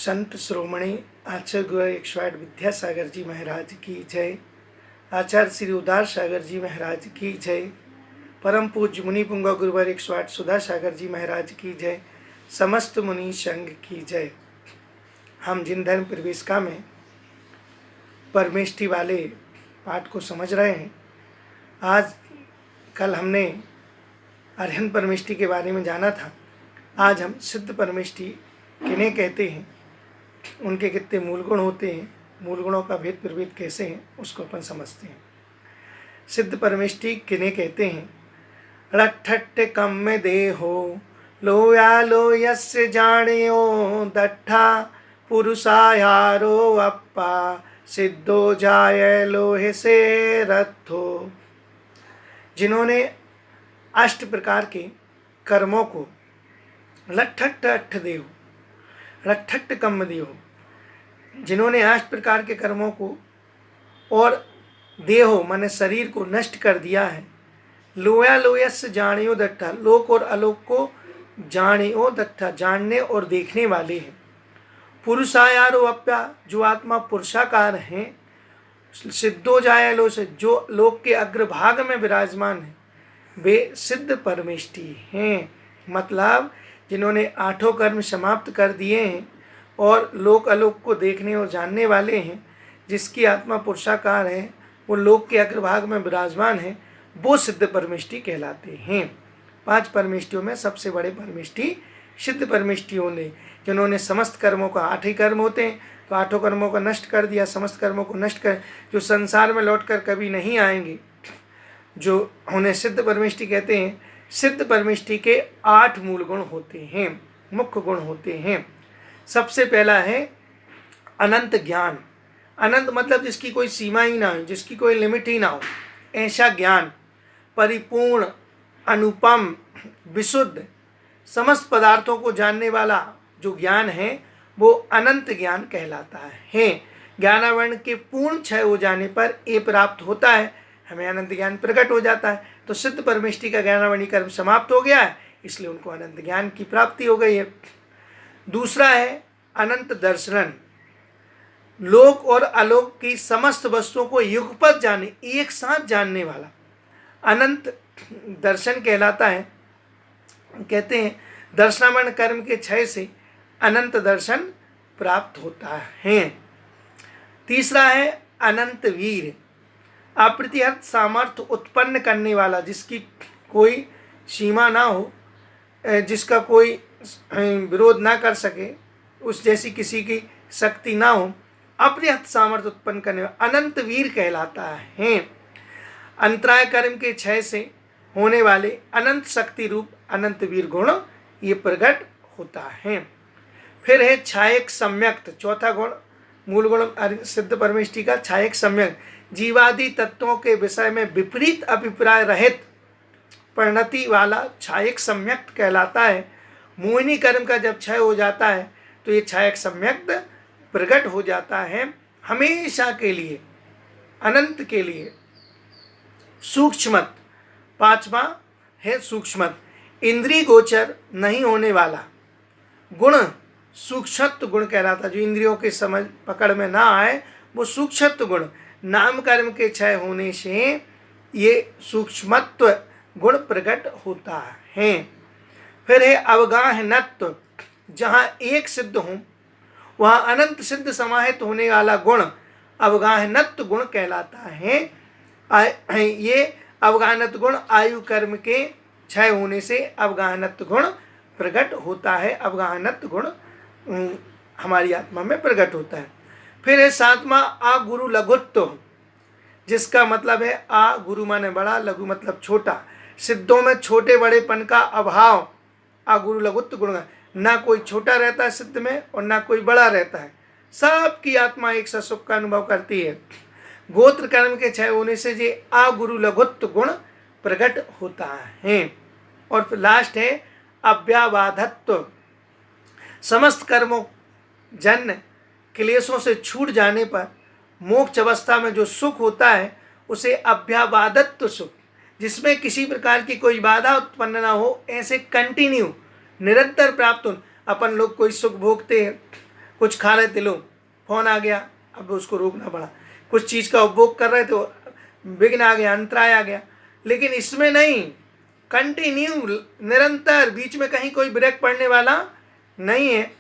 संत श्रोमणी आचार्य गुरु 108 विद्यासागर जी महाराज की जय। आचार्य श्री उदार सागर जी महाराज की जय। परम पूज्य मुनि पुंगा गुरुवर 108 सुधा सागर जी महाराज की जय। समस्त मुनि संघ की जय। हम जिन धर्म प्रवेशिका में परमेष्टि वाले पाठ को समझ रहे हैं, आज कल हमने अर्हन परमेष्टि के बारे में जाना था। आज हम सिद्ध परमेष्टि किन्हें कहते हैं, उनके कितने मूल गुण होते हैं, मूल गुणों का भेद प्रभेद कैसे हैं, उसको अपन समझते हैं। सिद्ध परमेष्टि किन्हें कहते हैं? रठट्ट कम देहो लोया लोयस्य जानियो दट्ठा पुरुषायारो अप्पा सिद्धो जाय लोहे से रथो। जिन्होंने अष्ट प्रकार के कर्मों को लट्ठट्ट अट्ठ देव रट्ठट्ट कम देहो, जिन्होंने अष्ट प्रकार के कर्मों को और देहो माने शरीर को नष्ट कर दिया है। लोया लोयस्य जानियो दट्ठा, लोक और अलोक को जानियो दट्ठा, जानने और देखने वाले हैं। पुरुषायारो अप्या, जो आत्मा पुरुषाकार हैं। सिद्धो जायलो से, जो लोक के अग्रभाग में विराजमान है, वे सिद्ध परमेष्टि हैं। मतलब जिन्होंने आठों कर्म समाप्त कर दिए हैं और लोक अलोक को देखने और जानने वाले हैं, जिसकी आत्मा पुरुषाकार है, वो लोक के अग्रभाग में विराजमान है, वो सिद्ध परमेष्टि कहलाते हैं। 5 परमेष्टियों में सबसे बड़े परमेष्टि सिद्ध परमेष्टियों ने, जिन्होंने समस्त कर्मों का 8 ही कर्म होते हैं, तो 8 कर्मों को नष्ट कर दिया, समस्त कर्मों को नष्ट कर, जो संसार में लौटकर कभी नहीं आएंगे, जो उन्हें सिद्ध परमेष्टि कहते हैं। सिद्ध परमेष्टि के 8 मूल गुण होते हैं, मुख्य गुण होते हैं। सबसे पहला है अनंत ज्ञान। अनंत मतलब जिसकी कोई सीमा ही ना हो, जिसकी कोई लिमिट ही ना हो, ऐसा ज्ञान। परिपूर्ण, अनुपम, विशुद्ध, समस्त पदार्थों को जानने वाला जो ज्ञान है, वो अनंत ज्ञान कहलाता है। ज्ञानावरण के पूर्ण क्षय हो जाने पर ये प्राप्त होता है, हमें अनंत ज्ञान प्रकट हो जाता है। तो सिद्ध परमेष्टि का ज्ञानावरणी कर्म समाप्त हो गया है, इसलिए उनको अनंत ज्ञान की प्राप्ति हो गई है। दूसरा है अनंत दर्शन, लोक और अलोक की समस्त वस्तुओं को युगपत जाने, एक साथ जानने वाला अनंत दर्शन कहलाता है। कहते हैं दर्शनावरण कर्म के क्षय से अनंत दर्शन प्राप्त होता है। तीसरा है अनंत वीर, अप्रतिहत सामर्थ्य उत्पन्न करने वाला, जिसकी कोई सीमा ना हो, जिसका कोई विरोध ना कर सके, उस जैसी किसी की शक्ति ना हो, अप्रतिहत सामर्थ्य उत्पन्न करने वाला अनंत वीर कहलाता है। अंतराय कर्म के क्षय से होने वाले अनंत शक्ति रूप अनंत वीर गुण ये प्रकट होता है। फिर है छायक सम्यक्त, चौथा गुण, मूल गुण सिद्ध परमेष्टि का छायक सम्यक, जीवादि तत्वों के विषय में विपरीत अभिप्राय रहित परिणति वाला छायक सम्यक्त कहलाता है। मोहिनी कर्म का जब क्षय हो जाता है तो ये छायक सम्यक्त प्रकट हो जाता है, हमेशा के लिए, अनंत के लिए। सूक्ष्मत, 5वां है सूक्ष्मत, इंद्रिय गोचर नहीं होने वाला गुण सूक्ष्मत्व गुण कहलाता है। जो इंद्रियों के समझ पकड़ में ना आए, वो सूक्ष्मत्व गुण। नाम कर्म के क्षय होने से ये सूक्ष्मत्व गुण प्रकट होता है। फिर है अवगाहनत्व, जहाँ एक सिद्ध हो वहाँ अनंत सिद्ध समाहित होने वाला गुण अवगाहनत्व गुण कहलाता है। ये अवगाहनत्व गुण आयु कर्म के क्षय होने से अवगाहनत्व गुण प्रकट होता है। अवगाहनत्व गुण हमारी आत्मा में प्रकट होता है। फिर है 7वां अगुरु लघुत्व, जिसका मतलब है आ गुरु माने बड़ा, लघु मतलब छोटा। सिद्धों में छोटे बड़ेपन का अभाव अगुरु लघुत्व गुण, ना कोई छोटा रहता है सिद्ध में और ना कोई बड़ा रहता है, सबकी आत्मा एक सा सुख का अनुभव करती है। गोत्र कर्म के क्षय होने से ये अगुरु लघुत्व गुण प्रकट होता है। और फिर लास्ट है अव्याबाधत्व, समस्त कर्मों जन्य क्लेशों से छूट जाने पर मोक्ष अवस्था में जो सुख होता है उसे अव्याबाधत्व सुख, जिसमें किसी प्रकार की कोई बाधा उत्पन्न ना हो, ऐसे कंटिन्यू निरंतर प्राप्त हो। अपन लोग कोई सुख भोगते हैं कुछ खा रहे थे लोग, फोन आ गया, अब उसको रोकना पड़ा। कुछ चीज़ का उपभोग कर रहे थे, विघ्न आ गया, अंतराय आ गया। लेकिन इसमें नहीं, कंटिन्यू, निरंतर, बीच में कहीं कोई ब्रेक पड़ने वाला नहीं है।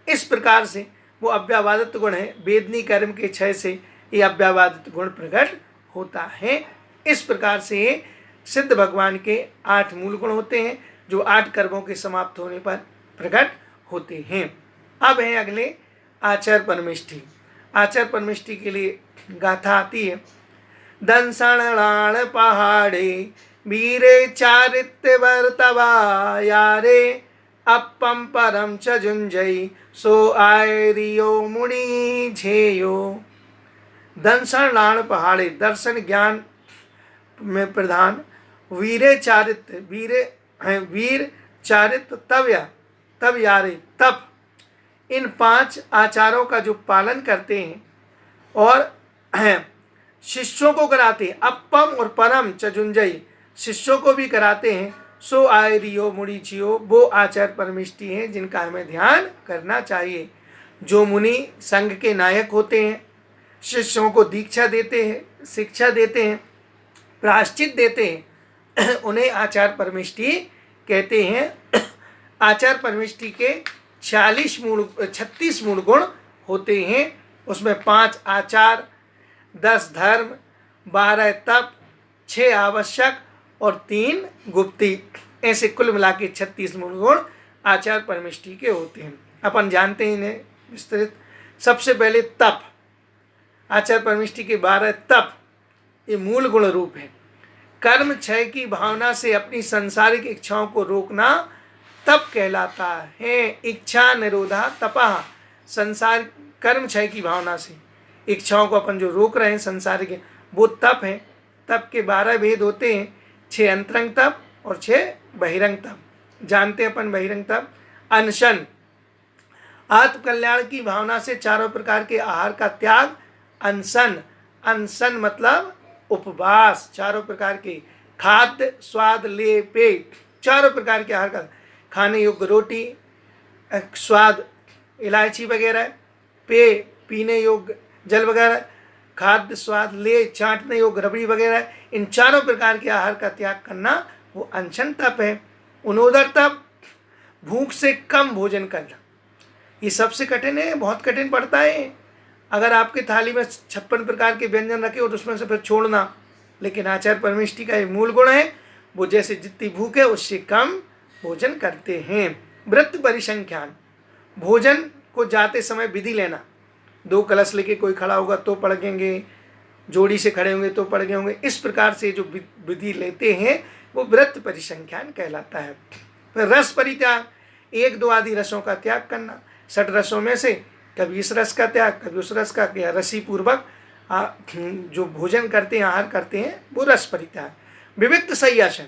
इस प्रकार से वो अव्यावादित गुण है। वेदनी कर्म के क्षय से ये अव्यावादित गुण प्रकट होता है। इस प्रकार से सिद्ध भगवान के 8 मूल गुण होते हैं जो 8 कर्मों के समाप्त होने पर प्रकट होते हैं। अब है अगले आचार परमिष्टि। आचार परमिष्टि के लिए गाथा आती है। दंसणाण पहाड़े वीरे चारित्य वर्तवा यारे अपम परम च जुंजई सो आयरियो मुनि झेयो। दंसणाण पहाड़े, दर्शन ज्ञान में प्रधान, वीरे चारित्य, वीर चारित्य तब यारे, तप, इन 5 आचारों का जो पालन करते हैं और शिष्यों को कराते हैं, अपम और परम चजुंजई, शिष्यों को भी कराते हैं, सो आयरियो मुनि जियो, वो आचार परमिष्टि हैं जिनका हमें ध्यान करना चाहिए। जो मुनि संघ के नायक होते हैं, शिष्यों को दीक्षा देते हैं, शिक्षा देते हैं, प्रायश्चित देते हैं, उन्हें आचार परमिष्टि कहते हैं। आचार परमिष्टि के 36 मूल गुण होते हैं। उसमें 5 आचार, 10 धर्म, 12 तप, 6 आवश्यक और 3 गुप्ती, ऐसे कुल मिला के 36 मूल गुण आचार परमिष्टि के होते हैं। अपन जानते हैं इन्हें विस्तृत। सबसे पहले तप, आचार परमिष्टि के 12 तप, ये मूल गुण रूप है। कर्म क्षय की भावना से अपनी सांसारिक इच्छाओं को रोकना तप कहलाता है। इच्छा निरोधा तपः, संसार कर्म क्षय की भावना से इच्छाओं को अपन जो रोक रहे हैं संसारिक, वो तप है। तप के 12 भेद होते हैं, 6 अंतरंग तप और 6 बहिरंग तप। जानते हैं अपन बहिरंग तप। अनशन, आत्मकल्याण की भावना से चारों प्रकार के आहार का त्याग, अनशन। अनशन मतलब उपवास, चारों प्रकार के खाद्य स्वाद ले पेट, चारों प्रकार के आहार का, खाने योग्य रोटी, स्वाद इलायची वगैरह, पेय पीने योग्य जल वगैरह, खाद्य स्वाद ले चाटने योग्य रबड़ी वगैरह, इन चारों प्रकार के आहार का त्याग करना वो अनशन तप है। उनोदर तप, भूख से कम भोजन करना। ये सबसे कठिन है, बहुत कठिन पड़ता है। अगर आपके थाली में 56 प्रकार के व्यंजन रखे और उसमें से फिर छोड़ना, लेकिन आचार परमिष्टि का ये मूल गुण है, वो जैसे जितनी भूख है उससे कम भोजन करते हैं। व्रत परिसंख्यान, भोजन को जाते समय विधि लेना। 2 कलश लेके कोई खड़ा होगा तो पढ़ेंगे, जोड़ी से खड़े होंगे तो पढ़ गए होंगे। इस प्रकार से जो विधि लेते हैं वो व्रत परिसंख्यान कहलाता है। फिर रस परित्याग, 1, 2 आदि रसों का त्याग करना। 6 रसों में से कभी इस रस का त्याग, कभी उस रस का, या रसी पूर्वक जो भोजन करते हैं, आहार करते हैं, वो रस परित्याग। विविक्त सय्यासन,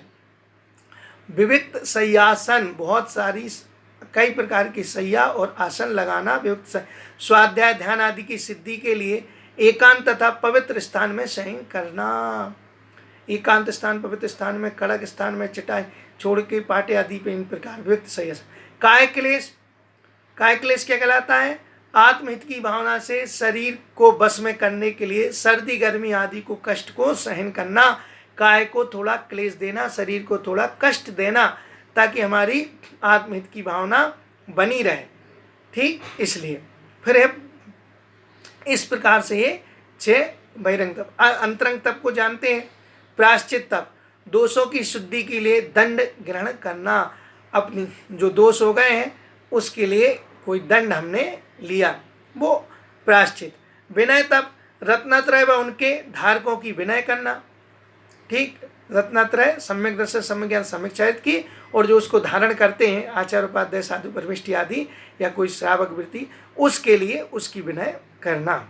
विविक्त सय्यासन, बहुत सारी कई प्रकार की सैया और आसन लगाना। विविक्त स्वाध्याय ध्यान आदि की सिद्धि के लिए एकांत तथा पवित्र स्थान में शयन करना। एकांत स्थान, पवित्र स्थान में, कड़क स्थान में चटाई छोड़ के पाटे आदि पे, इन प्रकार विविक्त सय्यासन। काय क्लेश, काय क्लेश क्या कहलाता है? आत्महित की भावना से शरीर को बस में करने के लिए सर्दी गर्मी आदि को कष्ट को सहन करना। काय को थोड़ा क्लेश देना, शरीर को थोड़ा कष्ट देना, ताकि हमारी आत्महित की भावना बनी रहे। ठीक, इसलिए फिर है इस प्रकार से ये 6 बहिरंग तप। अंतरंग तप को जानते हैं। प्रायश्चित तप, दोषों की शुद्धि के लिए दंड ग्रहण करना। अपनी जो दोष हो गए हैं उसके लिए कोई दंड हमने लिया, वो प्रायश्चित। विनय तप, रत्नत्रय व उनके धारकों की विनय करना। ठीक, रत्नत्रय सम्यक दर्शन, सम्यक ज्ञान, सम्यक चरित्र की, और जो उसको धारण करते हैं आचार्य उपाध्याय साधु परमिष्टि आदि, या कोई श्रावक वृत्ति, उसके लिए उसकी विनय करना।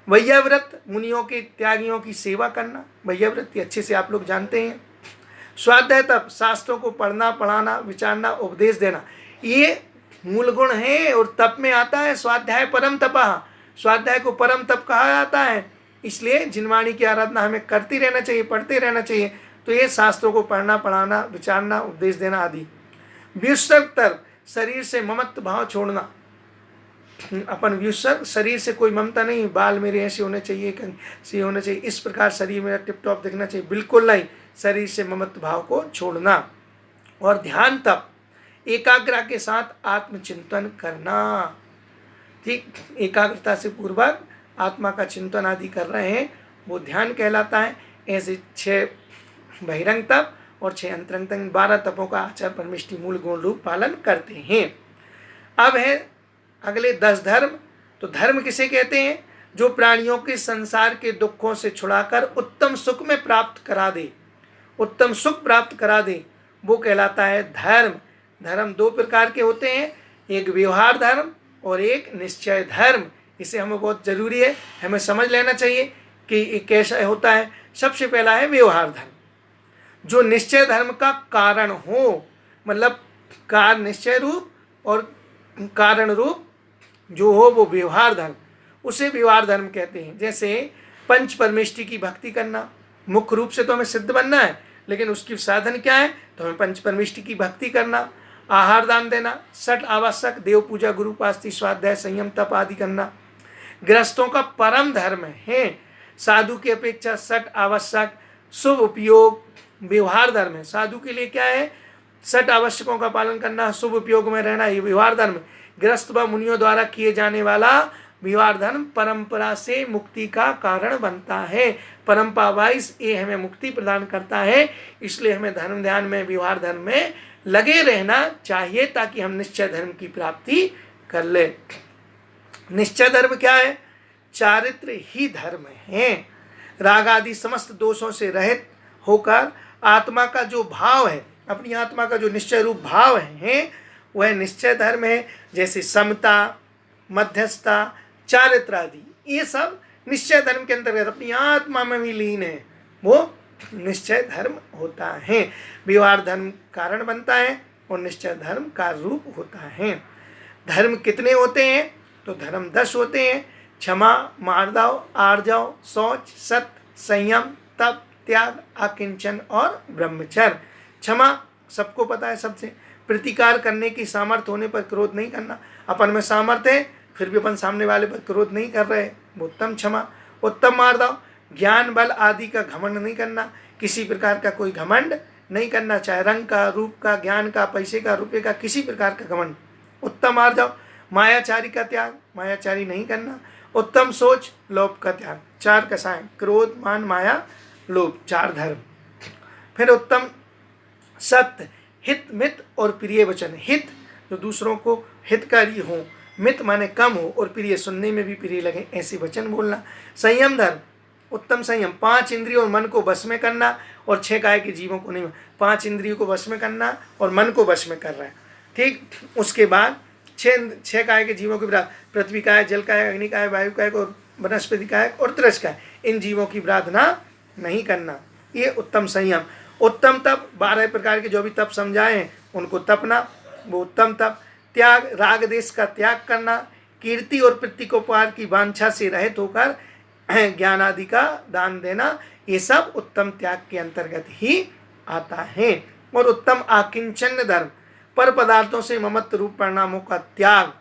वैयाव्रत, मुनियों के त्यागियों की सेवा करना। वैयाव्रत अच्छे से आप लोग जानते हैं। स्वाध्याय तप, शास्त्रों को पढ़ना, पढ़ाना, विचारना, उपदेश देना, ये मूल गुण है और तप में आता है। स्वाध्याय परम तपः, स्वाध्याय को परम तप कहा जाता है। इसलिए जिनवाणी की आराधना हमें करते रहना चाहिए, पढ़ते रहना चाहिए। तो ये शास्त्रों को पढ़ना, पढ़ाना, विचारना, उपदेश देना आदि। व्युत्सर्ग तप, शरीर से ममत्व भाव छोड़ना। अपन व्यूसर शरीर से कोई ममता नहीं, बाल मेरे ऐसे होने चाहिए, ऐसे होने चाहिए, इस प्रकार शरीर मेरा टिप टॉप दिखना चाहिए, बिल्कुल नहीं। शरीर से ममत्व भाव को छोड़ना। और ध्यान तब एकाग्रता के साथ आत्मचिंतन करना। ठीक, एकाग्रता से पूर्वक आत्मा का चिंतन आदि कर रहे हैं, वो ध्यान कहलाता है। ऐसे 6 बहिरंग तप और 6 अंतरंग तप, 12 तपों का आचार्य परमेष्टि मूल गुण रूप पालन करते हैं। अब है अगले 10 धर्म। तो धर्म किसे कहते हैं? जो प्राणियों के संसार के दुखों से छुड़ाकर उत्तम सुख में प्राप्त करा दे, उत्तम सुख प्राप्त करा दे, वो कहलाता है धर्म। धर्म 2 प्रकार के होते हैं, एक व्यवहार धर्म और एक निश्चय धर्म। इसे हमें बहुत जरूरी है, हमें समझ लेना चाहिए कि ये कैसा होता है। सबसे पहला है व्यवहार धर्म, जो निश्चय धर्म का कारण हो, मतलब कार्य निश्चय रूप और कारण रूप जो हो, वो व्यवहार धर्म, उसे व्यवहार धर्म कहते हैं। जैसे पंच परमेष्टि की भक्ति करना, मुख्य रूप से तो हमें सिद्ध बनना है, लेकिन उसकी साधन क्या है? तो हमें पंच परमेष्टि की भक्ति करना, आहार दान देना, 6 आवश्यक देव पूजा, गुरु उपासना, स्वाध्याय, संयम, तप आदि करना गृहस्थों का परम धर्म है। साधु की अपेक्षा 6 आवश्यक शुभ उपयोग व्यवहार धर्म है। साधु के लिए क्या है? 6 आवश्यकों का पालन करना, शुभ उपयोग में रहना, ये व्यवहार धर्म। गृहस्थ व मुनियों द्वारा किए जाने वाला व्यवहार धर्म परंपरा से मुक्ति का कारण बनता है। परंपरा वाइज ये हमें मुक्ति प्रदान करता है, इसलिए हमें धर्म ध्यान में, व्यवहार धर्म में लगे रहना चाहिए, ताकि हम निश्चय धर्म की प्राप्ति कर ले। निश्चय धर्म क्या है? चारित्र ही धर्म है। राग आदि समस्त दोषों से रहित होकर आत्मा का जो भाव है, अपनी आत्मा का जो निश्चय रूप भाव है, वह निश्चय धर्म है। जैसे समता, मध्यस्थता, चारित्र आदि, ये सब निश्चय धर्म के अंतर्गत अपनी आत्मा में भी लीन है, वो निश्चय धर्म होता है। व्यवहार धर्म कारण बनता है और निश्चय धर्म कार्य रूप होता है। धर्म कितने होते हैं? तो धर्म 10 होते हैं। क्षमा, मार्दव, आर्जव, शौच, सत्य, संयम, तप, त्याग, आकिंचन और ब्रह्मचर्य। क्षमा सबको पता है, सबसे प्रतिकार करने की सामर्थ्य होने पर क्रोध नहीं करना। अपन में सामर्थ्य है, फिर भी अपन सामने वाले पर क्रोध नहीं कर रहे, वो उत्तम क्षमा। उत्तम मार्दव, ज्ञान बल आदि का घमंड नहीं करना, किसी प्रकार का कोई घमंड नहीं करना, चाहे रंग का, रूप का, ज्ञान का, पैसे का, रुपये का, किसी प्रकार का घमंड। उत्तम आर्जव, मायाचारी का त्याग, मायाचारी नहीं करना। उत्तम सोच, लोभ का त्याग। 4 कसाएं, क्रोध, मान, माया, लोभ, 4 धर्म। फिर उत्तम सत्य, हित, मित और प्रिय वचन। हित जो दूसरों को हितकारी हो, मित माने कम हो, और प्रिय सुनने में भी प्रिय लगे, ऐसे वचन बोलना। संयम धर्म, उत्तम संयम, 5 इंद्रियों और मन को वश में करना और 6 काय के जीवों को नहीं। 5 इंद्रियों को वश में करना और मन को वश में कर रहा है, ठीक। उसके बाद 6 काय के जीवों के विराध, पृथ्वी काय, जल काय, अग्नि काय, वायु काय और वनस्पति काय और तिरस काय, इन जीवों की विराधना नहीं करना, ये उत्तम संयम। उत्तम तप, 12 प्रकार के जो भी तप समझाए हैं उनको तपना, वो उत्तम तप। त्याग, राग देश का त्याग करना। कीर्ति और प्रतिकोपहार की वांछा से रहित होकर ज्ञान आदि का दान देना, ये सब उत्तम त्याग के अंतर्गत ही आता है। और उत्तम आकिंचन धर्म, पर पदार्थों से ममत्व रूप परिणामों का त्याग।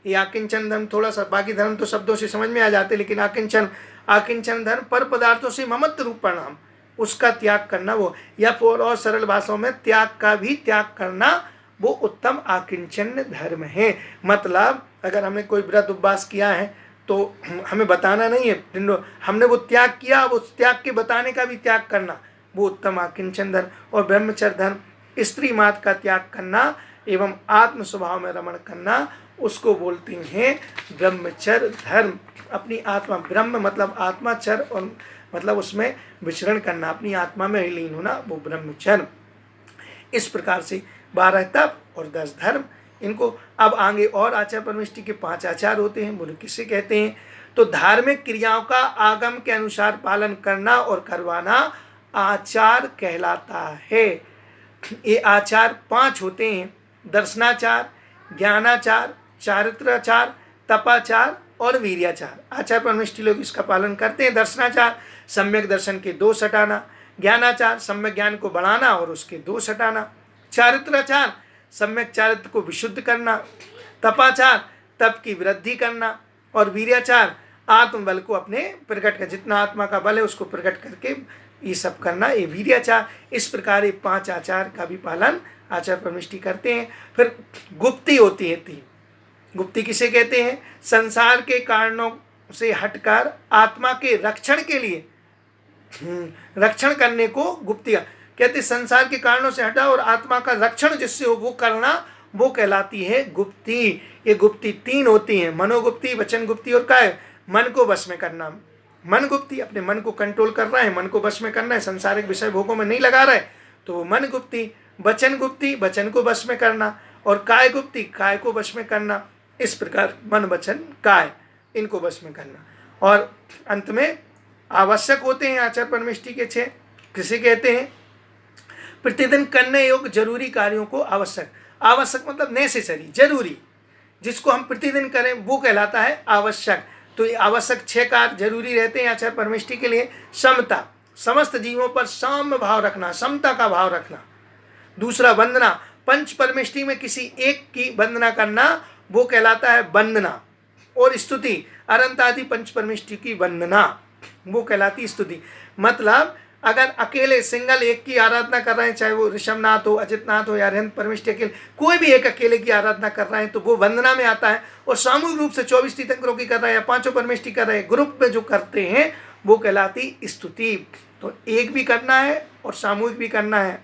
ये आकिंचन धर्म, थोड़ा सा बाकी धर्म तो शब्दों से समझ में आ जाते, लेकिन आकिंचन धर्म पर पदार्थों से ममत्व रूप परिणाम, उसका त्याग करना, वो या फिर और सरल भाषाओं में त्याग का भी त्याग करना, वो उत्तम आकिंचन धर्म है। मतलब अगर हमने कोई व्रत उपवास किया है तो हमें बताना नहीं है, हमने वो त्याग किया, वो त्याग के बताने का भी त्याग करना, वो उत्तम आकिंचन धर्म। और ब्रह्मचर्य धर्म, स्त्री मात का त्याग करना एवं आत्म स्वभाव में रमण करना, उसको बोलते हैं ब्रह्मचर्य धर्म। अपनी आत्मा, ब्रह्म मतलब आत्मा, चर और मतलब उसमें विचरण करना, अपनी आत्मा में लीन होना, वो ब्रह्मचर्य। इस प्रकार से 12 तप और 10 धर्म, इनको अब आगे और आचार परमेष्टि के 5 आचार होते हैं, बोले किसे कहते हैं? तो धार्मिक क्रियाओं का आगम के अनुसार पालन करना और करवाना आचार कहलाता है। ये आचार 5 होते हैं, दर्शनाचार, ज्ञानाचार, चारित्राचार, तपाचार और वीर्याचार। आचार परमेष्टि लोग इसका पालन करते हैं। दर्शनाचार, सम्यक दर्शन के दोष हटाना। ज्ञानाचार, सम्यक ज्ञान को बढ़ाना और उसके दोष हटाना। चारित्राचार, सम्यक चारित्र को विशुद्ध करना। तपाचार, तप की वृद्धि करना, और वीर्याचार आत्मबल को अपने प्रकट कर, जितना आत्मा का बल है उसको प्रकट करके ये सब करना, ये वीर्याचार। इस प्रकार ये 5 आचार का भी पालन आचार परमिष्टि करते हैं। फिर गुप्ती होती है 3। गुप्ती किसे कहते हैं? संसार के कारणों से हटकर आत्मा के रक्षण के लिए रक्षण करने को गुप्तियां कहते। संसार के कारणों से हटा और आत्मा का रक्षण जिससे हो वो करना, वो कहलाती है गुप्ती। ये गुप्ती 3 होती हैं, मनोगुप्ती, वचन गुप्ती और काय, मन को वश में करना। मन गुप्ती, अपने मन को कंट्रोल कर रहा है, मन को वश में करना है, संसारिक विषय भोगों में नहीं लगा रहा है, तो वो मन गुप्ती। वचन गुप्ती, वचन को वश में करना, और काय गुप्ती, काय को वश में करना। इस प्रकार मन, वचन, काय, इनको वश में करना। और अंत में आवश्यक होते हैं आचार परमिष्टि के 6। किसे कहते हैं? प्रतिदिन करने योग्य जरूरी कार्यों को आवश्यक। आवश्यक मतलब नेसेसरी, जरूरी, जिसको हम प्रतिदिन करें वो कहलाता है आवश्यक। तो ये आवश्यक 6 कार्य जरूरी रहते हैं आचार परमिष्टि के लिए। समता, समस्त जीवों पर साम्य भाव रखना, समता का भाव रखना। दूसरा वंदना, पंच परमिष्टि में किसी एक की वंदना करना, वो कहलाता है वंदना। और स्तुति, अनंत आदि पंच परमिष्टि की वंदना, वो कहलाती स्तुति। मतलब अगर अकेले सिंगल एक की आराधना कर रहे हैं, चाहे वो ऋषभनाथ हो, अजितनाथ हो या अरिहंत परमिष्टि, अकेले कोई भी एक अकेले की आराधना कर रहे हैं तो वो वंदना में आता है। और सामूहिक रूप से 24 तीर्थंकरों की कर रहे हैं या 5 परमिष्टि कर रहे हैं, ग्रुप में जो करते हैं वो कहलाती स्तुति। तो एक भी करना है और सामूहिक भी करना है,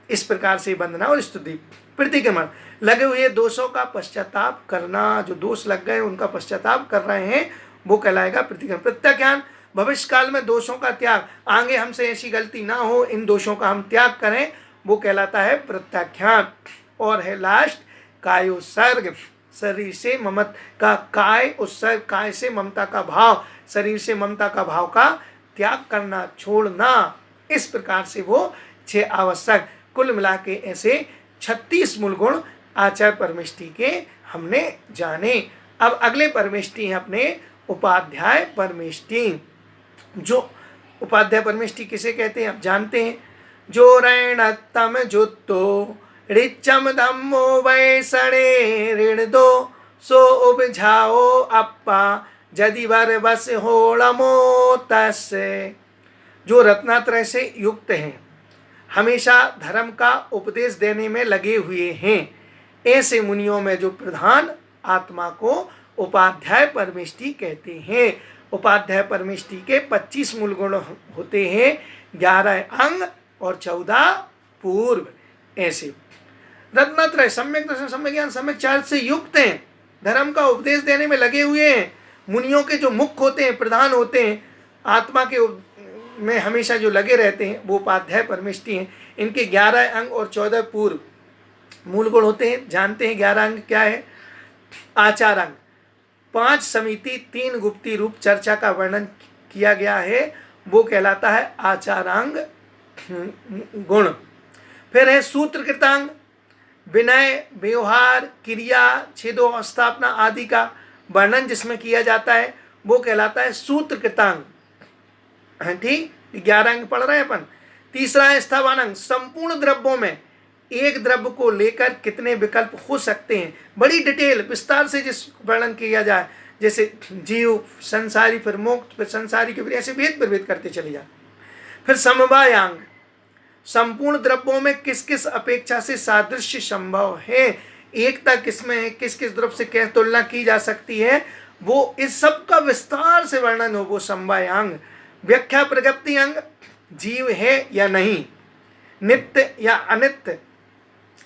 इस प्रकार से वंदना और स्तुति। प्रतिक्रमण, लगे हुए दोषों का पश्चाताप करना, जो दोष लग गए उनका पश्चाताप कर रहे हैं वो कहलाएगा प्रतिक्रमण। प्रत्याख्यान, भविष्य काल में दोषों का त्याग, आगे हमसे ऐसी गलती ना हो, इन दोषों का हम त्याग करें, वो कहलाता है प्रत्याख्यान। और है लास्ट कायोत्सर्ग, शरीर से ममता का काय उत्सर्ग, काय से ममता का भाव, शरीर से ममता का भाव का त्याग करना, छोड़ना। इस प्रकार से वो 6 आवश्यक, कुल मिला के ऐसे 36 मूल गुण आचार परमिष्टि के हमने जाने। अब अगले परमिष्टि हैं अपने उपाध्याय परमिष्टि। जो उपाध्याय परमिष्टि किसे कहते हैं आप जानते हैं? जो ऋणतम जुत्तो ऋचम धम्मो वैसणे ऋण दो सो उपझाओ अप्पा यदि वर बस होड़मो तस्य। जो रत्नात्रय से युक्त हैं, हमेशा धर्म का उपदेश देने में लगे हुए हैं, ऐसे मुनियों में जो प्रधान आत्मा को उपाध्याय परमिष्टि कहते हैं। उपाध्याय परमिष्टि के 25 मूल गुण होते हैं, 11 अंग और 14 पूर्व। ऐसे रत्नात्रय सम्यक दर्शन, सम्यक ज्ञान, सम्यक चारित्र से युक्त हैं, धर्म का उपदेश देने में लगे हुए हैं। मुनियों के जो मुख्य होते हैं, प्रधान होते हैं, आत्मा के में हमेशा जो लगे रहते हैं, वो उपाध्याय परमिष्टि हैं। इनके 11 अंग और 14 पूर्व मूल गुण होते हैं। जानते हैं 11 अंग क्या है? आचार अंग, 5 समिति, 3 गुप्ती रूप चर्चा का वर्णन किया गया है, वो कहलाता है आचारांग गुण। फिर है सूत्रकृतांग, विनय, व्यवहार, क्रिया, छेदो, स्थापना आदि का वर्णन जिसमें किया जाता है, वो कहलाता है सूत्रकृतांग। ठीक, 11 अंग पढ़ रहे हैं अपन। तीसरा है स्थावानंग, संपूर्ण द्रव्यों में एक द्रव्य को लेकर कितने विकल्प हो सकते हैं, बड़ी डिटेल विस्तार से जिस वर्णन किया जाए, जैसे जीव, संसारी, फिर मोक्ष, फिर संसारी के, फिर ऐसे भेद प्रभेद करते चले जाए। फिर समवायांग, संपूर्ण द्रव्यों में किस किस अपेक्षा से सादृश्य संभव है, एकता किसमें है, किस किस द्रव्य से कैसे तुलना की जा सकती है, वो इस सब का विस्तार से वर्णन हो, वो समवायांग। व्याख्या प्रगति अंग, जीव है या नहीं, नित्य या अनित्य,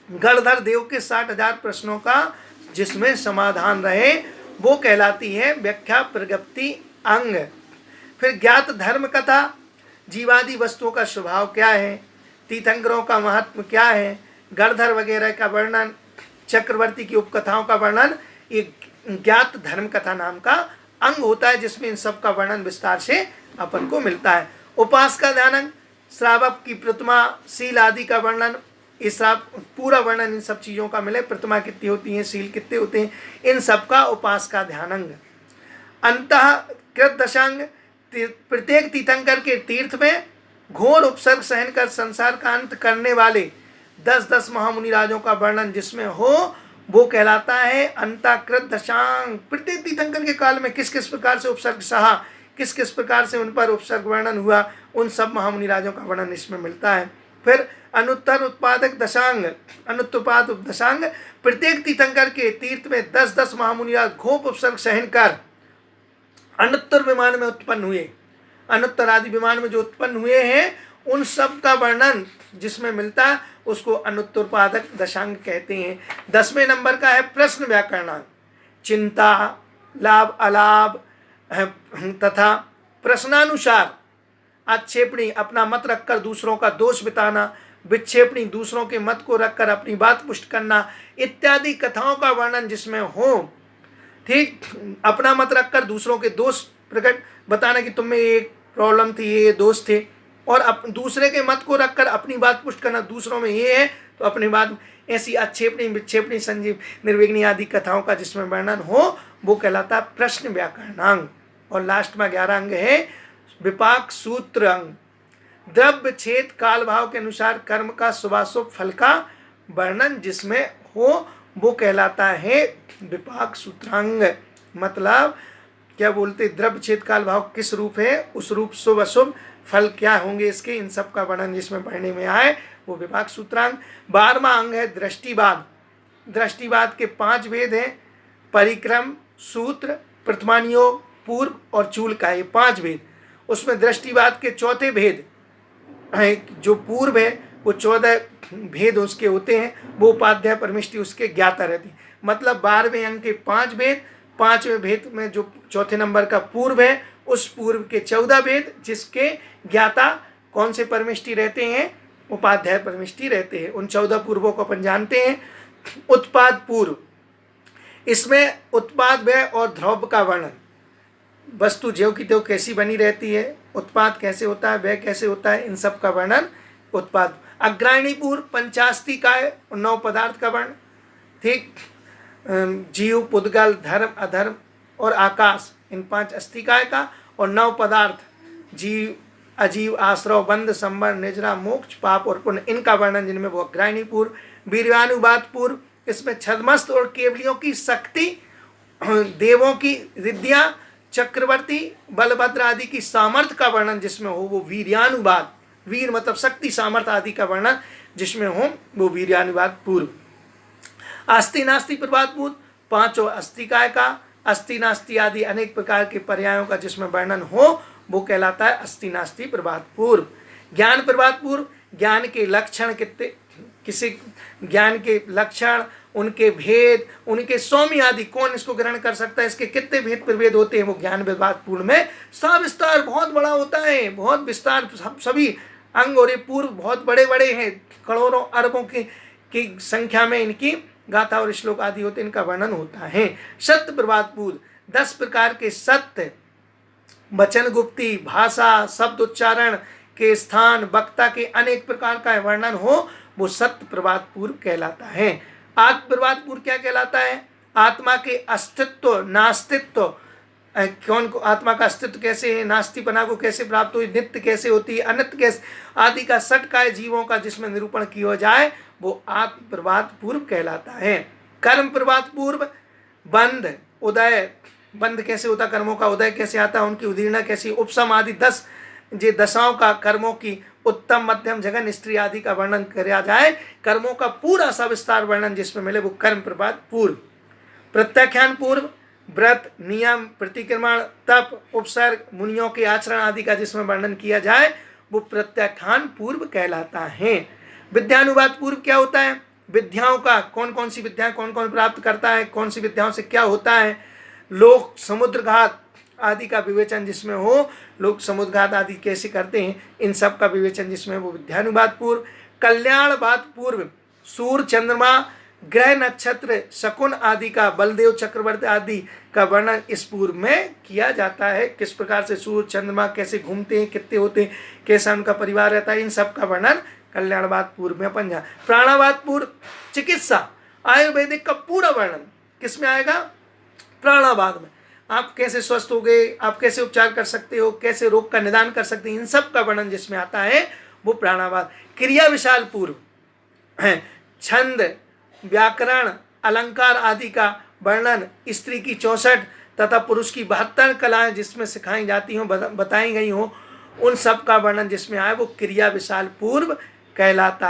गणधर देव के 60,000 प्रश्नों का जिसमें समाधान रहे, वो कहलाती है व्याख्या प्रगति अंग। फिर ज्ञात धर्म कथा, जीवादि वस्तुओं का स्वभाव क्या है, तीर्थंकरों का महत्व क्या है, गणधर वगैरह का वर्णन, चक्रवर्ती की उपकथाओं का वर्णन, एक ज्ञात धर्म कथा नाम का अंग होता है, जिसमें इन सब का वर्णन विस्तार से अपन को मिलता है। उपास का ध्यान अंग, श्रावक की प्रतिमा, शील आदि का वर्णन, इस पूरा वर्णन इन सब चीज़ों का मिले, प्रतिमा कितनी होती है, शील कितने होते हैं, इन सब का उपास का ध्यान अंग। अंतःकृत दशांग, प्रत्येक तीर्थंकर के तीर्थ में घोर उपसर्ग सहन कर संसार का अंत करने वाले 10-10 महामुनि राजों का वर्णन जिसमें हो, वो कहलाता है अंताकृत दशांग। प्रत्येक तीर्थंकर के काल में किस किस प्रकार से उपसर्ग सहा, किस किस प्रकार से उन पर उपसर्ग वर्णन हुआ, उन सब महामुनि राजों का वर्णन इसमें मिलता है। फिर अनुत्तर उत्पादक दशांग, अनुत्पाद दशांग, प्रत्येक तीर्थंकर के तीर्थ में 10-10 महामुनि राज घोप उपसर्ग सहन कर अनुत्तर विमान में उत्पन्न हुए, अनुत्तर आदि विमान में जो उत्पन्न हुए हैं उन सब का वर्णन जिसमें मिलता है उसको अनुत्तरपादक दशांग कहते हैं। 10वें नंबर का है प्रश्न व्याकरणांग। चिंता, लाभ, अलाभ तथा प्रश्नानुसार आक्षेपणी, अपना मत रखकर दूसरों का दोष बिताना, विक्षेपणी, दूसरों के मत को रखकर अपनी बात पुष्ट करना इत्यादि कथाओं का वर्णन जिसमें हो। ठीक, अपना मत रखकर दूसरों के दोष प्रकट बताना कि तुम में ये प्रॉब्लम थी, ये दोष थे, और दूसरे के मत को रखकर अपनी बात पुष्ट करना, दूसरों में ये है तो अपनी बात, ऐसी आक्षेपणी, विक्षेपणी, संजीव, निर्विघ्नी आदि कथाओं का जिसमें वर्णन हो वो कहलाता है प्रश्न व्याकरणांग। और लास्ट में 11 अंग है विपाक सूत्र अंग। द्रव्य छेद काल भाव के अनुसार कर्म का शुभाशुभ फल का वर्णन जिसमें हो वो कहलाता है विपाक सूत्रांग। मतलब क्या बोलते, द्रव्य छेद काल भाव किस रूप है, उस रूप शुभ अशुभ फल क्या होंगे इसके, इन सब का वर्णन जिसमें पढ़ने में आए वो विभाग सूत्रांग। 12वां अंग है दृष्टिवाद। दृष्टिवाद के 5 भेद हैं, परिक्रम, सूत्र, प्रथमानियोग, पूर्व और चूल का, ये 5 भेद। उसमें दृष्टिवाद के 4थे भेद जो पूर्व है वो 14 भेद उसके होते हैं, वो उपाध्याय परमिष्टि उसके ज्ञाता रहती है। मतलब 12वें अंग के 5 भेद, 5वें भेद में जो 4थे नंबर का पूर्व है उस पूर्व के 14 भेद जिसके ज्ञाता कौन से परमिष्टि रहते हैं, उपाध्याय परमिष्टि रहते हैं। उन 14 पूर्वों को अपन जानते हैं। उत्पाद पूर्व, इसमें उत्पाद व्यय और ध्रुव का वर्णन, वस्तु ज्यों की त्यों कैसी बनी रहती है, उत्पाद कैसे होता है, व्यय कैसे होता है, इन सब का वर्णन उत्पाद। अग्रायणी पूर्व, पंचास्ती काय और 9 पदार्थ का वर्णन। ठीक, जीव, पुद्गल, धर्म, अधर्म और आकाश, इन 5 अस्तिकाय का, और 9 पदार्थ जीव, अजीव, आश्रव, बंध, संबर, निजरा, मोक्ष, पाप और पुण्य, इनका वर्णन जिनमें वो अग्रायणी पूर्व। वीर्यानुवाद पूर्व, इसमें छद्मस्त और केवलियों की शक्ति, देवों की रिद्धियां, चक्रवर्ती, बलभद्र आदि की सामर्थ्य का वर्णन जिसमें हो वो वीर्यानुवाद, वीर मतलब शक्ति, सामर्थ्य आदि का वर्णन जिसमें हो वो वीर्यानुवाद पूर्व। अस्थि नास्ति प्रभात पूर्व, 5 अस्तिकाय का, अस्थि नास्ति आदि अनेक प्रकार के पर्यायों का जिसमें वर्णन हो वो कहलाता है अस्थि नास्ति प्रभात पूर्व। ज्ञान प्रभात पूर्व, ज्ञान के लक्षण कितने, किसी ज्ञान के लक्षण, उनके भेद, उनके सौम्य आदि, कौन इसको ग्रहण कर सकता है, इसके कितने भेद प्रभेद होते हैं, वो ज्ञान प्रभात पूर्व में सविस्तार बहुत बड़ा होता है, बहुत विस्तार, सभी अंग और ये पूर्व बहुत बड़े बड़े हैं, करोड़ों अरबों की संख्या में इनकी गाथा और श्लोक आदि होते, इनका वर्णन होता है। सत्य प्रभात पूर्व, 10 प्रकार के सत्य, वचन गुप्ती, भाषा, शब्द उच्चारण के स्थान, वक्ता के अनेक प्रकार का वर्णन हो वो सत्य प्रभात पूर्व कहलाता है। आत्म प्रभात पूर्व क्या कहलाता है, आत्मा के अस्तित्व, नास्तित्व, कौन को आत्मा का अस्तित्व कैसे है, नास्तिपना को कैसे प्राप्त हुई, नित्य कैसे होती है, अनित्य कैसे आदि का सटकाय जीवों का जिसमें निरूपण किया जाए वो आत्म प्रभात पूर्व कहलाता है। कर्म प्रभात पूर्व, बंध, उदय, बंध कैसे होता, कर्मों का उदय कैसे आता, उनकी उदीर्णा कैसी, उपशम आदि 10 जे दशाओं का कर्मों की उत्तम, मध्यम, जघन, स्त्री आदि का वर्णन किया जाए, कर्मों का पूरा सविस्तार वर्णन जिसमें मिले वो कर्म प्रभात पूर्व। प्रत्याख्यान पूर्व, व्रत, नियम, प्रतिक्रमण, तप, उपसर्ग, मुनियों के आचरण आदि का जिसमें वर्णन किया जाए वो प्रत्याख्यान पूर्व कहलाता है। विद्यानुवाद पूर्व क्या होता है, विद्याओं का, कौन कौन सी विद्याएं कौन कौन प्राप्त करता है, कौन सी विद्याओं से क्या होता है, लोक, समुद्रघात आदि का विवेचन जिसमें हो, लोग समुद्रघात आदि कैसे करते हैं, इन सब का विवेचन जिसमें वो विद्यानुवाद पूर्व। कल्याणवाद पूर्व, सूर्य, चंद्रमा, ग्रह, नक्षत्र, शकुन आदि का, बलदेव, चक्रवर्ती आदि का वर्णन इस पूर्व में किया जाता है। किस प्रकार से सूर्य, चंद्रमा कैसे घूमते हैं, कितने होते हैं, कैसा उनका परिवार रहता है, इन सब का वर्णन कल्याणवाद पूर्व में अपन जाए। प्राणवाद पूर्व, चिकित्सा, आयुर्वेदिक का पूरा वर्णन किस में आएगा, प्राणवाद में। आप कैसे स्वस्थ हो गए, आप कैसे उपचार कर सकते हो, कैसे रोग का निदान कर सकते हैं, इन सब का वर्णन जिसमें आता है वो प्राणावाद। क्रिया विशाल पूर्व है, छंद, व्याकरण, अलंकार आदि का वर्णन, स्त्री की 64 तथा पुरुष की 72 कलाएं जिसमें सिखाई जाती हों, बताई गई हों, उन सब का वर्णन जिसमें आए वो क्रिया विशाल पूर्व कहलाता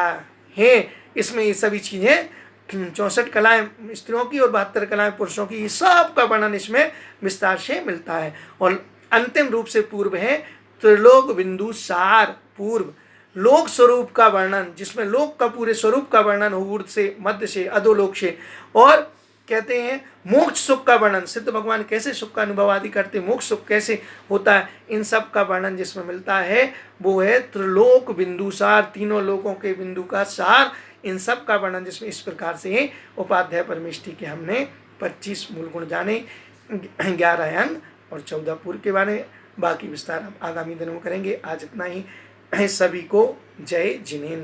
है। इसमें ये सभी चीज़ें 64 कलाएं स्त्रियों की और 72 कलाएं पुरुषों की, ये सब का वर्णन इसमें विस्तार से मिलता है। और अंतिम रूप से पूर्व है त्रिलोक बिंदु सार पूर्व, लोक स्वरूप का वर्णन, जिसमें लोक का पूरे स्वरूप का वर्णन हो, ऊर्ध्व से, मध्य से, अधोलोक से, और कहते हैं मोक्ष सुख का वर्णन, सिद्ध भगवान कैसे सुख का अनुभव आदि करते, मोक्ष सुख कैसे होता है, इन सब का वर्णन जिसमें मिलता है वो है त्रिलोक बिंदु सार, तीनों लोकों के बिंदु का सार, इन सब का वर्णन जिसमें इस प्रकार से उपाध्याय परमेष्टि के हमने 25 मूल गुण जाने, 11 अंग और 14 पूर्व के बारे में। बाकी विस्तार हम आगामी दिनों में करेंगे। आज इतना ही। सभी को जय जिनेन्द्र।